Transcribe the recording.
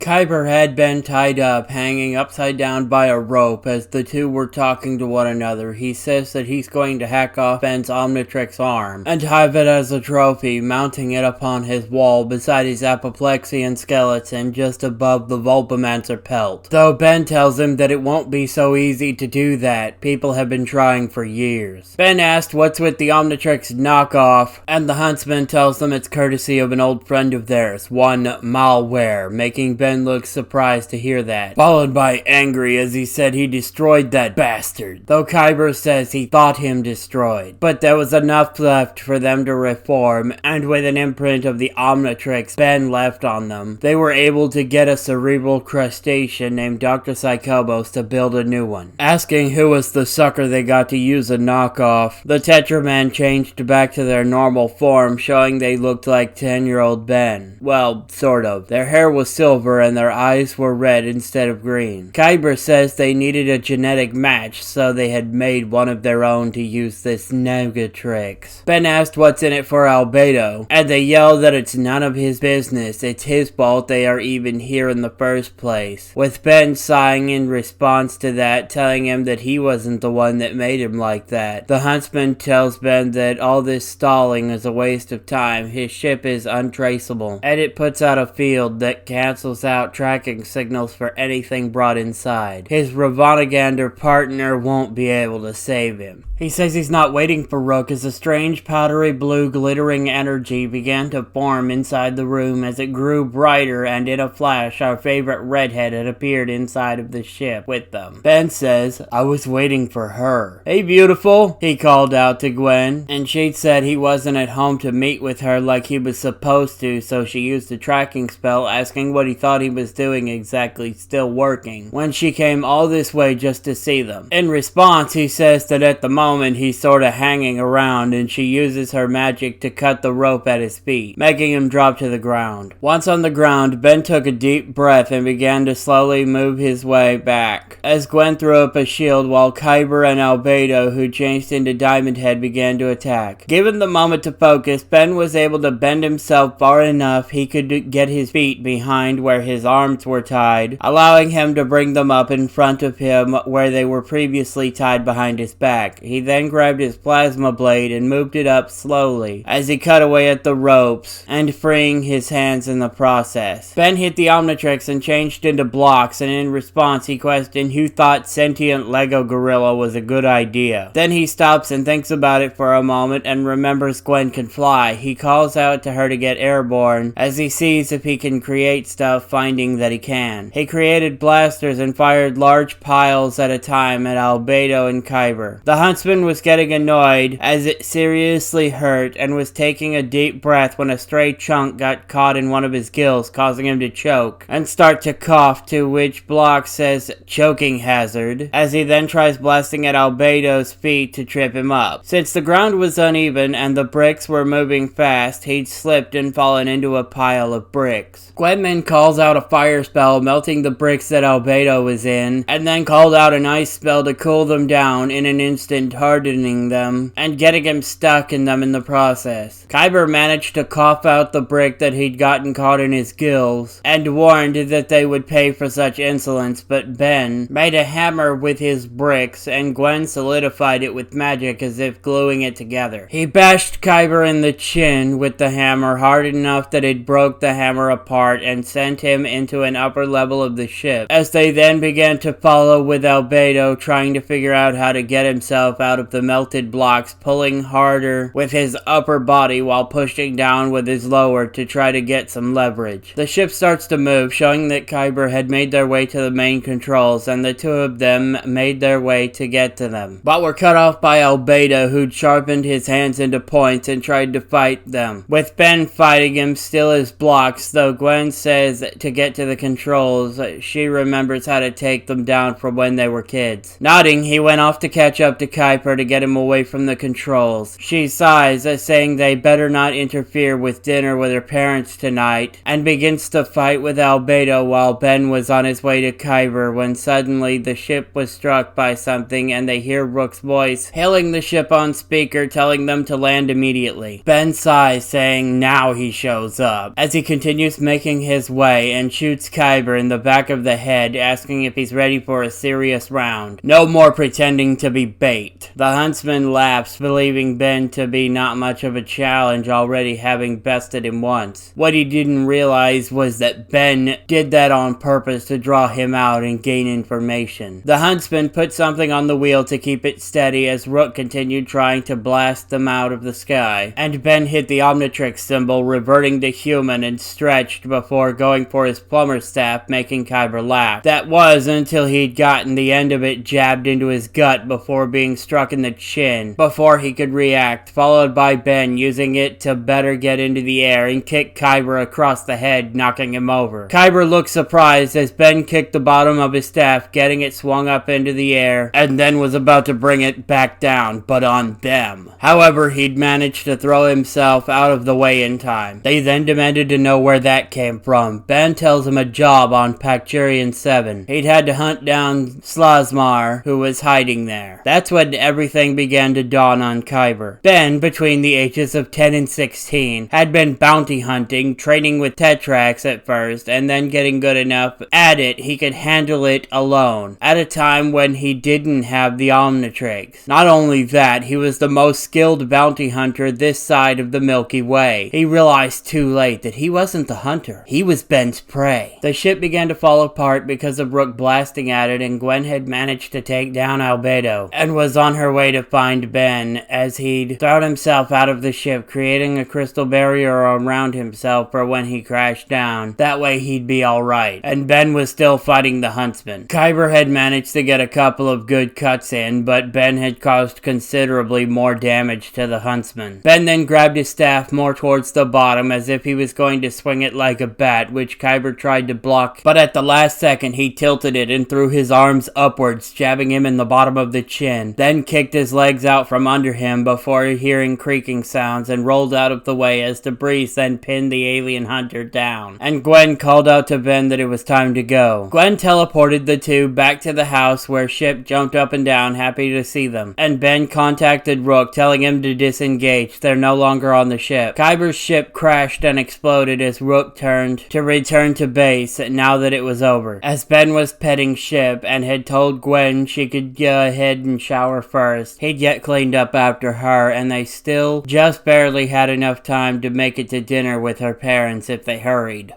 Kyber had been tied up, hanging upside down by a rope as the two were talking to one another. He says that he's going to hack off Ben's Omnitrix arm and have it as a trophy, mounting it upon his wall beside his apoplexian skeleton just above the Vulpamancer pelt. Though Ben tells him that it won't be so easy to do that, people have been trying for years. Ben asked what's with the Omnitrix knockoff, and the huntsman tells them it's courtesy of an old friend of theirs, one Malware, making Ben looks surprised to hear that, followed by angry as he said he destroyed that bastard, though Kyber says he thought him destroyed. But there was enough left for them to reform, and with an imprint of the Omnitrix Ben left on them, they were able to get a cerebral crustacean named Dr. Psychobos to build a new one. Asking who was the sucker they got to use a knockoff, the Tetraman changed back to their normal form, showing they looked like 10-year-old Ben. Well, sort of. Their hair was silver and their eyes were red instead of green. Kyber says they needed a genetic match, so they had made one of their own to use this Negatrix. Ben asked what's in it for Albedo, and they yell that it's none of his business, it's his fault they are even here in the first place, with Ben sighing in response to that, telling him that he wasn't the one that made him like that. The huntsman tells Ben that all this stalling is a waste of time, his ship is untraceable, and it puts out a field that cancels out tracking signals for anything brought inside. His Ravonagander partner won't be able to save him. He says he's not waiting for Rook as a strange powdery blue glittering energy began to form inside the room as it grew brighter, and in a flash our favorite redhead had appeared inside of the ship with them. Ben says, I was waiting for her. Hey beautiful, he called out to Gwen, and she said he wasn't at home to meet with her like he was supposed to, so she used a tracking spell asking what he thought he was doing exactly, still working, when she came all this way just to see them. In response, he says that at the moment he's sorta hanging around, and she uses her magic to cut the rope at his feet, making him drop to the ground. Once on the ground, Ben took a deep breath and began to slowly move his way back, as Gwen threw up a shield while Kyber and Albedo, who changed into Diamond Head, began to attack. Given the moment to focus, Ben was able to bend himself far enough he could get his feet behind where his arms were tied, allowing him to bring them up in front of him where they were previously tied behind his back. He then grabbed his plasma blade and moved it up slowly as he cut away at the ropes and freeing his hands in the process. Ben hit the Omnitrix and changed into blocks, and in response he questioned who thought sentient Lego gorilla was a good idea. Then he stops and thinks about it for a moment and remembers Gwen can fly. He calls out to her to get airborne as he sees if he can create stuff, finding that he can. He created blasters and fired large piles at a time at Albedo and Kyber. The huntsman was getting annoyed as it seriously hurt and was taking a deep breath when a stray chunk got caught in one of his gills, causing him to choke and start to cough, to which Block says choking hazard, as he then tries blasting at Albedo's feet to trip him up. Since the ground was uneven and the bricks were moving fast, he'd slipped and fallen into a pile of bricks. Gwenman calls out a fire spell, melting the bricks that Albedo was in, and then called out an ice spell to cool them down in an instant, hardening them and getting him stuck in them in the process. Kyber managed to cough out the brick that he'd gotten caught in his gills and warned that they would pay for such insolence, but Ben made a hammer with his bricks and Gwen solidified it with magic as if gluing it together. He bashed Kyber in the chin with the hammer hard enough that it broke the hammer apart and sent him into an upper level of the ship, as they then began to follow with Albedo, trying to figure out how to get himself out of the melted blocks, pulling harder with his upper body while pushing down with his lower to try to get some leverage. The ship starts to move, showing that Kyber had made their way to the main controls, and the two of them made their way to get to them, but were cut off by Albedo, who'd sharpened his hands into points and tried to fight them, with Ben fighting him still as blocks, though Gwen says to get to the controls, she remembers how to take them down from when they were kids. Nodding, he went off to catch up to Kyber to get him away from the controls. She sighs, saying they better not interfere with dinner with her parents tonight, and begins to fight with Albedo while Ben was on his way to Kyber, when suddenly the ship was struck by something and they hear Rook's voice hailing the ship on speaker, telling them to land immediately. Ben sighs, saying now he shows up, as he continues making his way and shoots Kyber in the back of the head, asking if he's ready for a serious round. No more pretending to be bait. The huntsman laughs, believing Ben to be not much of a challenge, already having bested him once. What he didn't realize was that Ben did that on purpose to draw him out and gain information. The huntsman put something on the wheel to keep it steady as Rook continued trying to blast them out of the sky, and Ben hit the Omnitrix symbol, reverting to human, and stretched before going for his plumber's staff, making Kyber laugh. That was until he'd gotten the end of it jabbed into his gut before being struck in the chin before he could react, followed by Ben using it to better get into the air and kick Kyber across the head, knocking him over. Kyber looked surprised as Ben kicked the bottom of his staff, getting it swung up into the air, and then was about to bring it back down, but on them. However, he'd managed to throw himself out of the way in time. They then demanded to know where that came from. Ben tells him a job on Pacturian 7. He'd had to hunt down Slazmar, who was hiding there. That's when everything began to dawn on Kyber. Ben, between the ages of 10 and 16, had been bounty hunting, training with Tetrax at first, and then getting good enough at it he could handle it alone, at a time when he didn't have the Omnitrix. Not only that, he was the most skilled bounty hunter this side of the Milky Way. He realized too late that he wasn't the hunter. He was Ben's prey. The ship began to fall apart because of Rook blasting at it, and Gwen had managed to take down Albedo, and was on her way to find Ben as he'd thrown himself out of the ship, creating a crystal barrier around himself for when he crashed down. That way he'd be alright. And Ben was still fighting the huntsman. Kyber had managed to get a couple of good cuts in, but Ben had caused considerably more damage to the huntsman. Ben then grabbed his staff more towards the bottom as if he was going to swing it like a bat, which Kyber tried to block, but at the last second he tilted it and threw his arms upwards, jabbing him in the bottom of the chin, then kicked his legs out from under him before hearing creaking sounds and rolled out of the way as the breeze then pinned the alien hunter down. And Gwen called out to Ben that it was time to go. Gwen teleported the two back to the house where Ship jumped up and down, happy to see them, and Ben contacted Rook, telling him to disengage. They're no longer on the ship. Kyber's ship crashed and exploded as Rook turned to return to base now that it was over. As Ben was petting Ship and had told Gwen she could go ahead and shower first, he'd get cleaned up after her, and they still just barely had enough time to make it to dinner with her parents if they hurried.